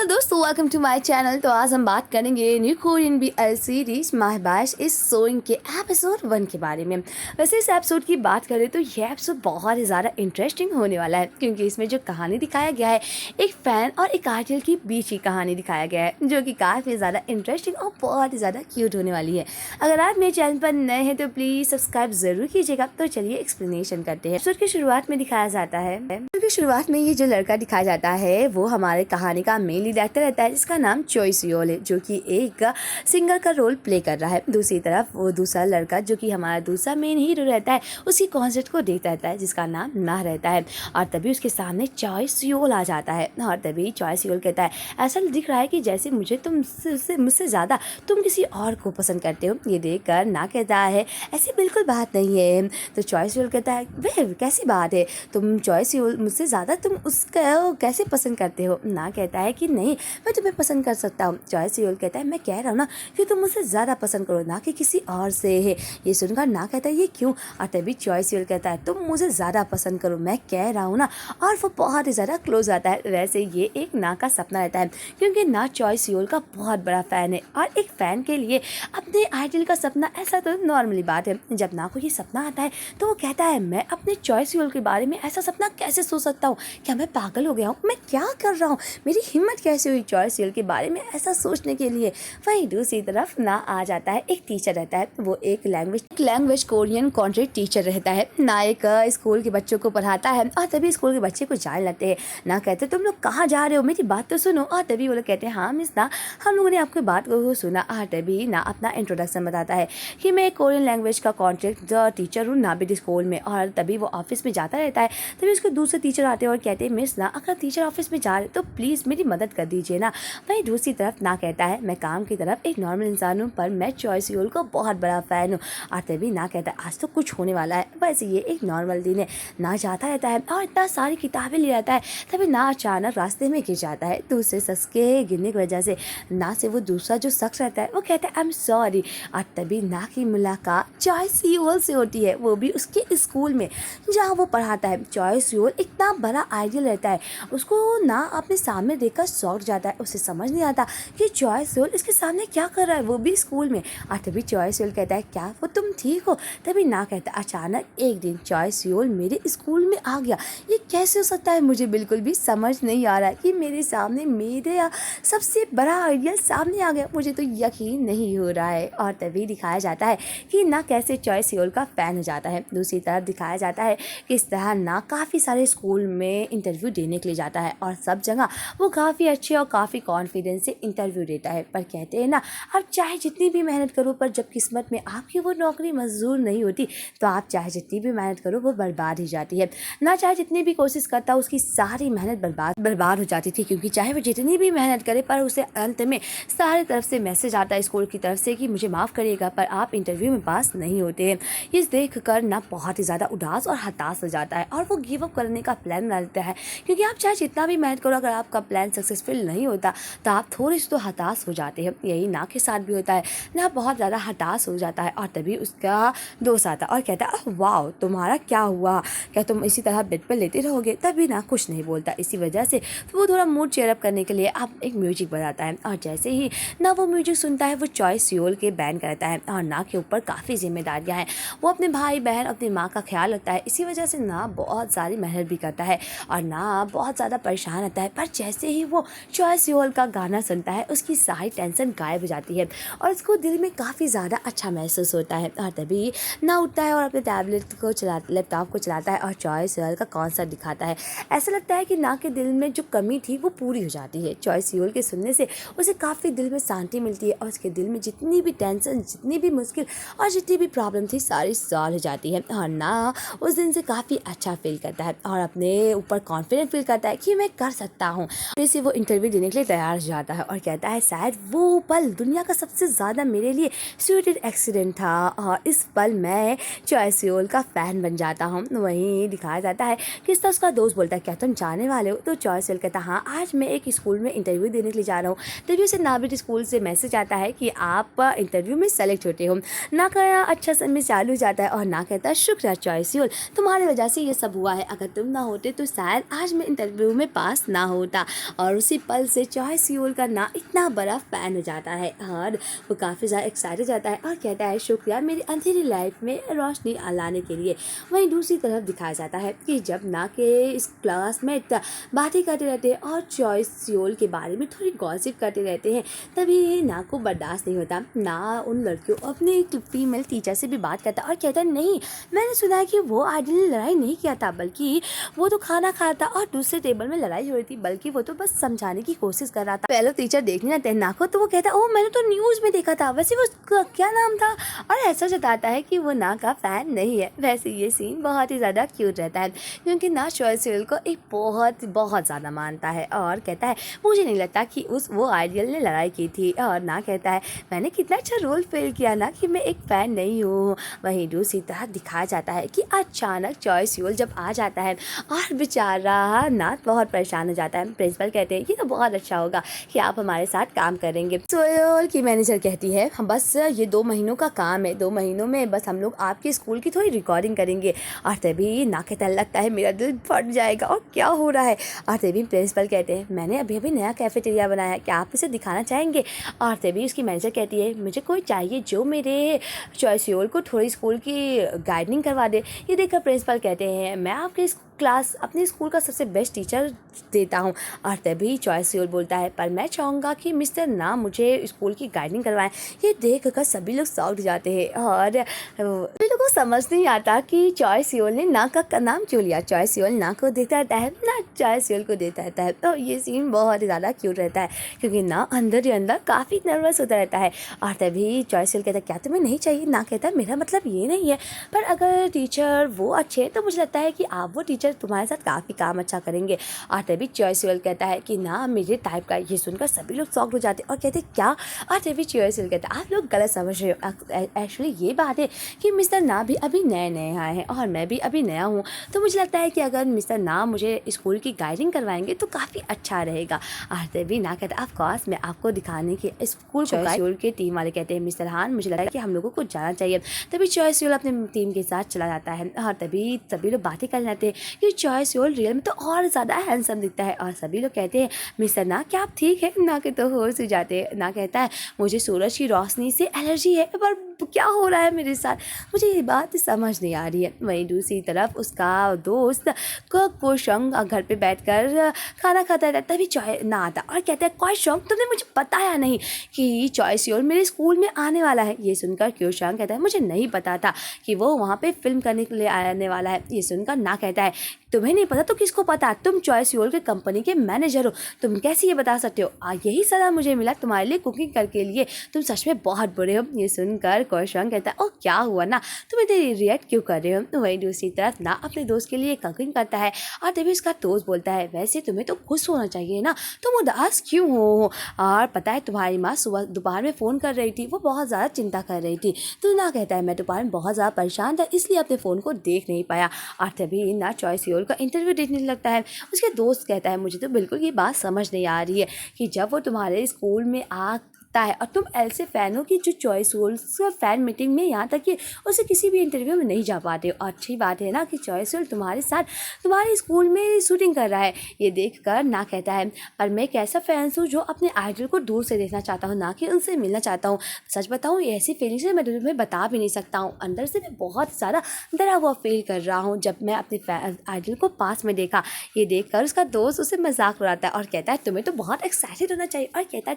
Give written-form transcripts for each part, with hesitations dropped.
दोस्तों, welcome to my channel. तो आज हम बात करेंगे new Korean BL series my batch is sowing के एपिसोड 1 के बारे में। वैसे इस एपिसोड की बात करें तो यह एपिसोड बहुत ही ज़्यादा इंटरेस्टिंग होने वाला है, क्योंकि इसमें जो कहानी दिखाया गया है एक फ़ैन और एक आइडल की बीच की कहानी दिखाया गया है, जो कि काफ़ी ज़्यादा इंटरेस्टिंग और बहुत ही ज़्यादा क्यूट होने वाली है। अगर आप मेरे चैनल पर नए हैं तो प्लीज़ सब्सक्राइब ज़रूर कीजिएगा। तो चलिए एक्सप्लेनेशन करते हैं। एपिसोड की शुरुआत में दिखाया जाता है, शुरुआत में ये जो लड़का दिखाया जाता है वो हमारे कहानी का मेन लीड एक्टर रहता है, जिसका नाम चोई सियोल है, जो कि एक सिंगर का रोल प्ले कर रहा है। दूसरी तरफ वो दूसरा लड़का जो कि हमारा दूसरा मेन हीरो रहता है, उसकी कॉन्सर्ट को देखता रहता है, जिसका नाम ना रहता है। और तभी उसके सामने चोई सियोल आ जाता है और तभी चोई सियोल कहता है, ऐसा दिख रहा है कि जैसे मुझसे ज़्यादा तुम किसी और को पसंद करते हो। ये देख कर ना कहता है, ऐसी बिल्कुल बात नहीं है। तो चोई सियोल कहता है, वह कैसी बात है, तुम चोई सियोल मुझसे ज़्यादा तुम उसका कैसे पसंद करते हो। ना कहता है कि नहीं, मैं तुम्हें पसंद कर सकता हूँ। चोई सियोल कहता है, मैं कह रहा हूँ ना कि तुम मुझसे ज़्यादा पसंद करो, ना कि किसी और से है। ये सुनकर ना कहता है, ये क्यों। और तभी चोई सियोल कहता है, तुम मुझे ज़्यादा पसंद करो, मैं कह रहा हूँ ना। और वो बहुत ही ज़्यादा क्लोज आता है। वैसे ये एक ना का सपना रहता है, क्योंकि ना चोई सियोल का बहुत बड़ा फ़ैन है, और एक फ़ैन के लिए अपने आइडल का सपना ऐसा तो नॉर्मली बात है। जब ना को ये सपना आता है तो वो कहता है, मैं अपने चोई सियोल के बारे में ऐसा सपना कैसे सोच सकता हूँ, क्या मैं पागल हो गया हूँ, मैं क्या कर रहा हूँ, मेरी हिम्मत कैसे हुई चोई सियोल के बारे में ऐसा सोचने के लिए। वहीं दूसरी तरफ ना आ जाता है, एक टीचर रहता है, वो एक लैंग्वेज कोरियन कॉन्ट्रैक्ट टीचर रहता है। ना एक स्कूल के बच्चों को पढ़ाता है, और तभी स्कूल के बच्चे को जाने लगते हैं। ना कहते, तुम लोग कहाँ जा रहे हो, मेरी बात तो सुनो। और तभी वो लोग कहते हैं, हाँ मिस ना, हम लोगों ने आपकी बात को सुना। और तभी ना अपना इंट्रोडक्शन बताता है कि मैं कोरियन लैंग्वेज का कॉन्ट्रैक्ट टीचर हूँ नाबिड स्कूल में। और तभी वो ऑफिस में जाता रहता है। तभी उसके दूसरे टीचर आते हैं और कहते हैं, मिस ना, अगर टीचर ऑफिस में जा रहे तो प्लीज़ मेरी मदद कर दीजिए ना। वहीं दूसरी तरफ ना कहता है, मैं काम की तरफ एक नॉर्मल इंसान हूँ, पर मैं चोई सियोल को बहुत बड़ा फ़ैन हूँ। और तभी ना कहता है, आज तो कुछ होने वाला है। वैसे ये एक नॉर्मल दिन है। ना जाता रहता है और इतना सारी किताबें ले आता है। तभी ना अचानक रास्ते में गिर जाता है। दूसरे शख्स के गिरने की वजह से ना से वो दूसरा जो शख्स रहता है वो कहता है, आई एम सॉरी। और तभी ना की मुलाकात चोई सियोल से होती है, वो भी उसके स्कूल में जहाँ वो पढ़ाता है। चोई सियोल इतना बड़ा आइडियल रहता है, उसको ना अपने सामने देखकर शॉक जाता है। उसे समझ नहीं आता कि चोई सियोल इसके सामने क्या कर रहा है, वो भी स्कूल में। और तभी चोई सियोल कहता है, क्या वो तुम ठीक हो। तभी ना कहता है, अचानक एक दिन चोई सियोल मेरे स्कूल में आ गया, ये कैसे हो सकता है, मुझे बिल्कुल भी समझ नहीं आ रहा है कि मेरे सामने मेरा सबसे बड़ा आइडियल सामने आ गया, मुझे तो यकीन नहीं हो रहा है। और तभी दिखाया जाता है कि ना कैसे चोई सियोल का फ़ैन हो जाता है। दूसरी तरफ दिखाया जाता है कि इस तरह ना काफ़ी सारे स्कूल में इंटरव्यू देने के लिए जाता है, और सब जगह वो काफ़ी अच्छे और काफ़ी कॉन्फिडेंस से इंटरव्यू देता है। पर कहते हैं ना, आप चाहे जितनी भी मेहनत करो, पर जब किस्मत में आपकी वो नौकरी मंजूर नहीं होती तो आप चाहे जितनी भी मेहनत करो वो बर्बाद ही जाती है। ना चाहे जितनी भी कोशिश करता उसकी सारी मेहनत बर्बाद हो जाती थी, क्योंकि चाहे वो जितनी भी मेहनत करे, पर उसे अंत में सारी तरफ से मैसेज आता है स्कूल की तरफ से कि मुझे माफ़ करिएगा, पर आप इंटरव्यू में पास नहीं होते हैं। ये देख कर ना बहुत ही ज़्यादा उदास और हताश हो जाता है, और वो गिव अप करने का प्लान बनाता है, क्योंकि आप चाहे जितना भी मेहनत करो, अगर आपका प्लान सक्सेसफुल नहीं होता तो आप थोड़े से तो हताश हो जाते हैं। यही ना के साथ भी होता है, ना बहुत ज़्यादा हताश हो जाता है। और तभी उसका दोस्त आता है और कहता है, वाह तुम्हारा क्या हुआ, क्या तुम इसी तरह बेड पर लेते रहोगे। तभी ना कुछ नहीं बोलता। इसी वजह से वो थोड़ा मूड चेयर अप करने के लिए आप एक म्यूजिक बजाता है, और जैसे ही ना वो म्यूजिक सुनता है, वो चोई सियोल के बैंड करता है। और ना के ऊपर काफ़ी जिम्मेदारियाँ हैं, वो अपने भाई बहन अपनी माँ का ख्याल रखता है। इसी वजह से ना बहुत सारी मेहनत भी करता है, और ना बहुत ज़्यादा परेशान रहता है। पर जैसे ही वो चोई सियोल का गाना सुनता है, उसकी सारी टेंशन गायब हो जाती है, और उसको दिल में काफ़ी ज़्यादा अच्छा महसूस होता है। और तभी ना उठता है और अपने लैपटॉप को चलाता है और चोई सियोल का कॉन्सर्ट दिखाता है। ऐसा लगता है कि ना के दिल में जो कमी थी वो पूरी हो जाती है। चोई सियोल के सुनने से उसे काफ़ी दिल में शांति मिलती है, और उसके दिल में जितनी भी टेंशन, जितनी भी मुश्किल और जितनी भी प्रॉब्लम थी, सारी सॉल्व हो जाती है। और ना उस दिन से काफ़ी अच्छा फील करता है, और अपने ऊपर कॉन्फिडेंट फील करता है कि मैं कर सकता हूँ। फिर से वो इंटरव्यू देने के लिए तैयार हो जाता है, और कहता है, शायद वो पल दुनिया का सबसे ज़्यादा मेरे लिए स्वीटेड एक्सीडेंट था, और इस पल मैं चोई सियोल का फ़ैन बन जाता हूँ। वहीं दिखाया जाता है कि इस तरह उसका दोस्त बोलता है, क्या तुम जाने वाले हो। तो चोई सियोल कहता है, हाँ आज मैं एक स्कूल में इंटरव्यू देने के लिए जा रहा हूँ। तभी उसे नाबिड स्कूल से मैसेज आता है कि आप इंटरव्यू में सेलेक्ट होते हो। ना का अच्छा समय चालू हो जाता है, और ना कहता है, शुक्र चोई सियोल, तुम्हारी वजह से ये सब हुआ है, अगर तुम ना होते तो शायद आज मैं इंटरव्यू में पास ना होता। और उसी पल से चॉय सियोल का ना इतना बड़ा फ़ैन हो जाता है और वो काफ़ी ज़्यादा एक्साइटेड जाता है और कहता है शुक्रिया मेरी अंधेरी लाइफ में रोशनी लाने के लिए। वहीं दूसरी तरफ दिखाया जाता है कि जब ना के इस क्लास में बातें करते रहते हैं और चॉय सियोल के बारे में थोड़ी गॉसिप करते रहते हैं, तभी ना को बर्दाश्त नहीं होता। ना उन लड़कियों अपने एक फीमेल टीचर से भी बात करता और कहता नहीं, मैंने सुना है कि वो आइडल ने लड़ाई नहीं किया था, बल्कि वो तो खाना खा था और दूसरे टेबल में लड़ाई हो रही थी, बल्कि वो तो बस समझाने की कोशिश कर रहा था। पहले टीचर देखने आते हैं ना को, तो वो कहता है ओह मैंने तो न्यूज़ में देखा था, वैसे वो क्या नाम था, और ऐसा जताता है कि वो ना का फ़ैन नहीं है। वैसे ये सीन बहुत ही ज़्यादा क्यूट रहता है क्योंकि ना चॉय सियोल को एक बहुत ज़्यादा मानता है और कहता है मुझे नहीं लगता कि वो आइडियल ने लड़ाई की थी, और ना कहता है मैंने कितना अच्छा रोल प्ले किया ना कि मैं एक फ़ैन नहीं हूँ। वहीं दूसरी तरह दिखाया जाता है कि अचानक चॉय सियोल जब आ जाता है और बेचारा ना बहुत परेशान हो जाता है। प्रिंसिपल कहते हैं ये तो बहुत अच्छा होगा कि आप हमारे साथ काम करेंगे। सियोल की मैनेजर कहती है बस ये 2 महीनों का काम है, 2 महीनों में बस हम लोग आपके स्कूल की थोड़ी रिकॉर्डिंग करेंगे। और तभी ना कहता लगता है मेरा दिल फट जाएगा और क्या हो रहा है। और तभी प्रिंसिपल कहते हैं मैंने अभी नया कैफेटेरिया बनाया है, क्या आप इसे दिखाना चाहेंगे। और तभी उसकी मैनेजर कहती है मुझे कोई चाहिए जो मेरे चॉय सियोल को थोड़ी स्कूल की गाइडिंग करवा दे। ये देखकर प्रिंसिपल कहते हैं मैं आपके क्लास अपने स्कूल का सबसे बेस्ट टीचर देता हूँ। और तभी चॉय सियोल बोलता है पर मैं चाहूँगा कि मिस्टर ना मुझे स्कूल की गाइडिंग करवाएं। ये देख कर सभी लोग शॉक्ड जाते हैं और सभी लोगों को समझ नहीं आता कि चॉय सियोल ने ना का नाम क्यों लिया। चॉय सियोल ना को देखता रहता है, ना चॉय सियोल को देखता रहता है। तो ये सीन बहुत ही ज़्यादा क्यूट रहता है क्योंकि ना अंदर ही अंदर काफ़ी नर्वस होता रहता है। और तभी चॉय सियोल कहता है क्या तुम्हें नहीं चाहिए। ना कहता है मेरा मतलब ये नहीं है, पर अगर टीचर वो अच्छे हैं तो मुझे लगता है कि आप वो टीचर तुम्हारे साथ काफ़ी काम अच्छा करेंगे। और तभी चॉय सियोल कहता है कि ना मेरे टाइप का। ये सुनकर सभी लोग शॉक्ड हो जाते हैं और कहते क्या। और तभी चॉय सियोल कहता है आप लोग गलत समझ रहे हो, एक्चुअली ये बात है कि मिस्टर ना भी अभी नए आए हैं और मैं भी अभी नया हूँ, तो मुझे लगता है कि अगर मिस्टर ना मुझे स्कूल की गाइडिंग करवाएंगे तो काफ़ी अच्छा रहेगा। और तभी ना कहता ऑफ कोर्स मैं आपको दिखाने के स्कूल को। चॉय सियोल के टीम वाले कहते हैं मिस्टर हान मुझे लगता है कि हम लोगों को जाना चाहिए। तभी चॉय सियोल अपने टीम के साथ चला जाता है और तभी सभी लोग बातें कर लेते हैं कि चॉय सियोल रियल में तो और ज़्यादा हैंडसम दिखता है। और सभी लोग कहते हैं मिस्टर ना क्या आप ठीक है। ना के तो होश हो जाते हैं। ना कहता है मुझे सूरज की रोशनी से एलर्जी है, पर क्या हो रहा है मेरे साथ, मुझे ये बात समझ नहीं आ रही है। वहीं दूसरी तरफ उसका दोस्त कोशंग घर पे बैठकर खाना खाता रहता है। तभी चॉय ना आता और कहता है कोशंग तुमने मुझे बताया नहीं कि चॉय सियोल मेरे स्कूल में आने वाला है। ये सुनकर कोशंग कहता है मुझे नहीं पता था कि वो वहाँ पे फिल्म करने के लिए आने वाला है। ये सुनकर ना कहता है तुम्हें नहीं पता तो किसको पता, तुम चॉय सियोल के कंपनी के मैनेजर हो, तुम कैसे ये बता सकते हो। यही सलाह मुझे मिला तुम्हारे लिए कुकिंग करके लिए, तुम सच में बहुत बुरे हो। ये सुनकर कोशंग कहता है ओ क्या हुआ ना, तुम इतने रिएक्ट क्यों कर रहे हो। वहीं दूसरी तरफ ना अपने दोस्त के लिए कुकिंग करता है और तभी उसका दोस्त बोलता है वैसे तुम्हें तो खुश होना चाहिए ना, तुम उदास क्यों हो। और पता है तुम्हारी माँ सुबह दोपहर में फ़ोन कर रही थी, वो बहुत ज़्यादा चिंता कर रही थी। तो ना कहता है मैं दोपहर में बहुत ज़्यादा परेशान था इसलिए अपने फ़ोन को देख नहीं पाया। और तभी ना चॉय सियोल का इंटरव्यू देखने लगता है। उसके दोस्त कहता है मुझे तो बिल्कुल ये बात समझ नहीं आ रही है कि जब वो तुम्हारे स्कूल में आता है और तुम ऐसे फ़ैन हो कि जो चॉय सियोल फ़ैन मीटिंग में यहाँ तक कि उसे किसी भी इंटरव्यू में नहीं जा पाते हो। अच्छी बात है ना कि चॉय सियोल तुम्हारे साथ तुम्हारे स्कूल में शूटिंग कर रहा है। ये देखकर ना कहता है पर मैं एक ऐसा फैंस हूँ जो अपने आइडल को दूर से देखना चाहता हूँ, ना कि उनसे मिलना चाहता हूँ। सच बताऊँ ऐसी फीलिंग्स मैं तुम्हें बता भी नहीं सकता हूँ, अंदर से मैं बहुत ज़्यादा डरा हुआ फील कर रहा हूँ जब मैं अपने आइडल को पास में देखा। ये देखकर उसका दोस्त उसे मजाक उड़ाता है और कहता है तुम्हें तो बहुत एक्साइटेड होना चाहिए। और कहना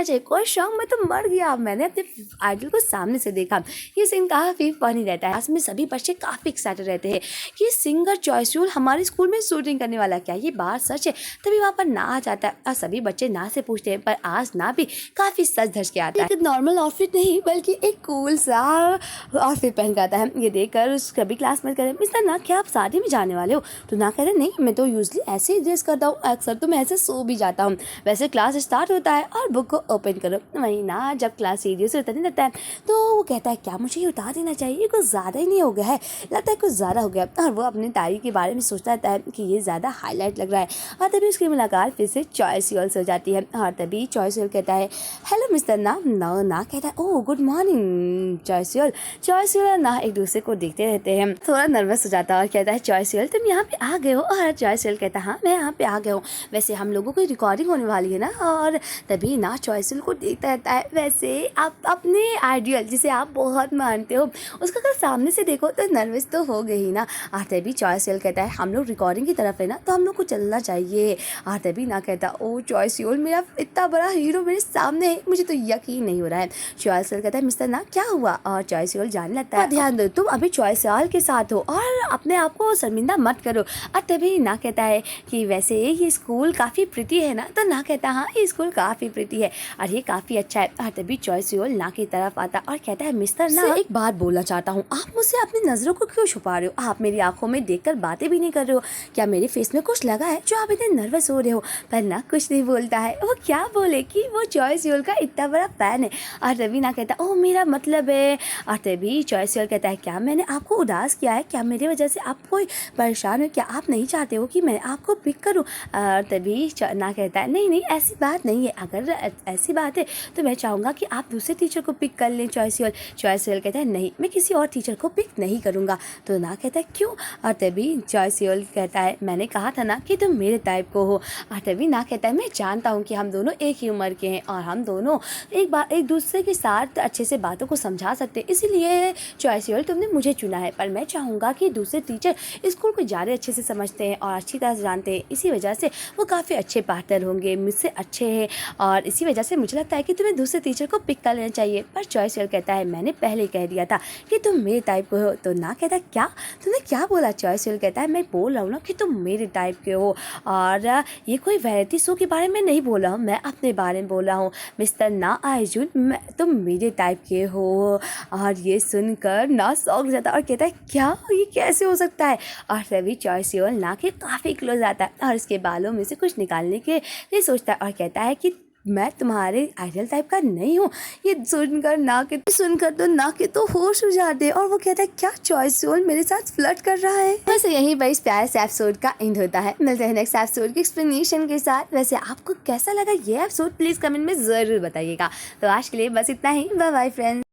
चाहिए कोशंग मैं तो मर गया, मैंने अपने आइडल को सामने से देखा। ये सीन काफ़ी फनी रहता है। क्लास में सभी बच्चे काफ़ी एक्साइटेड रहते हैं कि सिंगर चॉय सियोल हमारे स्कूल में शूटिंग करने वाला है, क्या ये बात सच है। तभी वहाँ पर ना आ जाता है और सभी बच्चे ना से पूछते हैं, पर आज ना भी काफ़ी सज धज के आता है। एक नॉर्मल आउटफिट नहीं बल्कि एक कूल सा आउटफिट पहन के आता है। ये देखकर सभी क्लासमेट कहते हैं मिस्टर ना क्या आप शादी में जाने वाले हो। तो ना कहते नहीं मैं तो यूजली ऐसे ही ड्रेस करता हूँ, अक्सर तो मैं ऐसे सो भी जाता हूँ। वैसे क्लास स्टार्ट होता है और बुक को ओपन ओपन करो। वहीं ना जब क्लास सीढ़ियों से उतरने लगता है तो वो कहता है क्या मुझे ये उतार देना चाहिए, ये कुछ ज़्यादा ही नहीं हो गया है, लगता है कुछ ज़्यादा हो गया। और वो अपनी डायरी के बारे में सोचता रहता है कि ये ज़्यादा हाईलाइट लग रहा है। और तभी उसकी मुलाकात फिर से चॉयसियल से हो जाती है। और तभी चॉयसियल कहता है हेलो मिस्टर ना। ना कहता है ओह गुड मॉर्निंग चॉयसियल। चॉयसियल ना एक दूसरे को देखते रहते हैं, थोड़ा नर्वस हो जाता है और कहता है चॉयसियल तुम यहाँ पे आ गए हो। और चॉयसियल कहता है हाँ मैं यहाँ पे आ गया हूँ, वैसे हम लोगों की रिकॉर्डिंग होने वाली है ना। और तभी ना चॉयसियल को देखता रहता है, वैसे आप अपने आइडियल जिसे आप बहुत मानते हो उसका अगर सामने से देखो तो नर्वस तो हो गई ही ना। और तभी चॉयसियल कहता है हम लोग रिकॉर्डिंग की तरफ है ना तो हम लोग को चलना चाहिए। और तभी ना कहता ओ चॉयसियल मेरा इतना बड़ा हीरो मेरे सामने है, मुझे तो यकीन नहीं हो रहा है। चॉयसियल कहता है मिस्टर ना क्या हुआ। और चॉयसियल जाने लगता है ध्यान दो तुम अभी चॉयसियल के साथ हो और अपने आप को शर्मिंदा मत करो। और तभी ना कहता है कि वैसे ये स्कूल काफ़ी प्रिटी है ना। तो ना कहता हाँ ये स्कूल काफ़ी प्रिटी है और ये काफ़ी अच्छा है। और तभी चॉयसियल ना की तरफ आता और कहता है मिस्टर ना एक बात बोलना चाहता हूँ, आप मुझसे अपनी नज़रों को क्यों छुपा रहे हो, आप मेरी आंखों में देखकर बातें भी नहीं कर रहे हो, क्या मेरे फेस में कुछ लगा है जो आप इतने नर्वस हो रहे हो। पर ना कुछ नहीं बोलता है, वो क्या बोले कि वो चॉयसियल का इतना बड़ा फैन है। और रवि ना कहता ओह मेरा मतलब है। और तभी चॉयसियल कहता है क्या मैंने आपको उदास किया है, क्या मेरी वजह से आप कोई परेशान हो, क्या आप नहीं चाहते हो कि मैं आपको पिक करूँ। और तभी ना कहता है नहीं नहीं ऐसी बात नहीं है, अगर ऐसी बात है तो मैं चाहूँगा कि आप दूसरे टीचर को पिक कर लें। चॉयसियल कहता है नहीं मैं किसी और टीचर को पिक नहीं करूँगा। तो ना कहता है क्यों। और तभी चॉयसियल कहता है मैंने कहा था ना कि तुम मेरे टाइप को हो। और तभी ना कहता है मैं जानता हूँ कि हम दोनों एक ही उम्र के हैं और हम दोनों एक दूसरे के साथ अच्छे से बातों को समझा सकते हैं, इसीलिए चॉयसियल तुमने मुझे चुना है। पर मैं चाहूँगा कि दूसरे टीचर स्कूल को ज़्यादा अच्छे से समझते हैं और अच्छी तरह से जानते हैं, इसी वजह से वो काफ़ी अच्छे पार्टनर होंगे, मुझसे अच्छे हैं और इसी वजह से मुझे लगता है कि तुम्हें दूसरे टीचर को पिक कर लेना चाहिए। पर चॉयसियल कहता है मैंने पहले ही कह दिया था कि तुम मेरे टाइप को हो। तो ना कहता क्या तुमने क्या बोला। चॉयसियल कहता है मैं बोल रहा हूँ ना कि तुम मेरे टाइप के हो और ये कोई वैरायटी शो के बारे में नहीं बोल रहा हूँ, मैं अपने बारे में बोल रहा हूँ मिस्टर ना अर्जुन, तुम मेरे टाइप के हो। और ये सुनकर ना शौक जाता और कहता है क्या ये कैसे हो सकता है। और रवि चॉयसियल ना के काफ़ी क्लोज आता है और उसके बालों में से कुछ निकालने के लिए सोचता है और कहता है कि मैं तुम्हारे आइडियल टाइप का नहीं हूँ। ये सुनकर तो ना के तो होश हो जाते और वो कहता है क्या चॉयसियल मेरे साथ फ्लर्ट कर रहा है। बस यही इस प्यारे से एपिसोड का एंड होता है। मिलते हैं नेक्स्ट एपिसोड की एक्सप्लेनेशन के साथ। वैसे आपको कैसा लगा ये एपिसोड प्लीज़ कमेंट में ज़रूर बताइएगा। तो आज के लिए बस इतना ही, बाय बाय फ्रेंड्स।